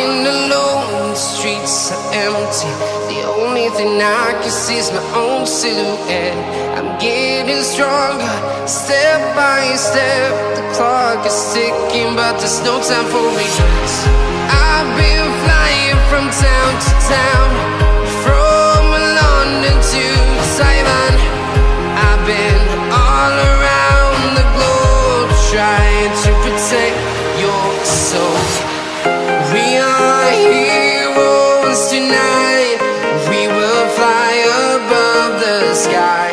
and alone, the streets are empty. The only thing I can see is my own silhouette. I'm getting stronger, step by step. The clock is ticking, but there's no time for regrets. I've been flying from town to town, from London to Taiwan. I've been all around the globe, trying to protect your soul. We are heroes tonight. We will fly above the sky.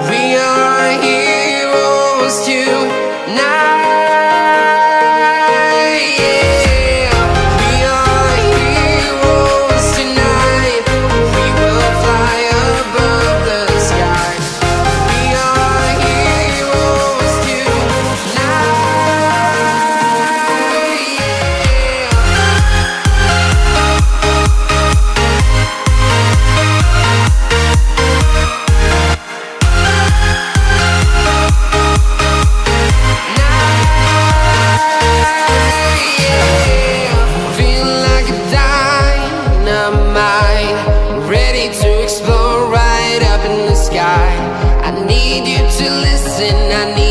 We are heroes tonight. Yeah. We are heroes tonight. We will fly above the sky. We are heroes tonight. Feeling like a dynamite, ready to explode right up in the sky. I need you to listen, I need